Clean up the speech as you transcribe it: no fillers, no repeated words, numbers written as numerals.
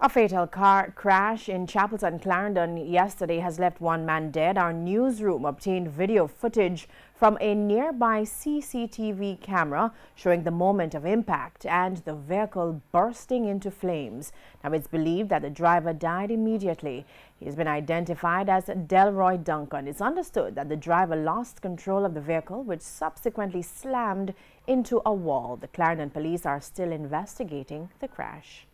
A fatal car crash in Chapelton, Clarendon yesterday has left one man dead. Our newsroom obtained video footage from a nearby CCTV camera showing the moment of impact and the vehicle bursting into flames. Now, it's believed that the driver died immediately. He has been identified as Delroy Duncan. It's understood that the driver lost control of the vehicle, which subsequently slammed into a wall. The Clarendon police are still investigating the crash.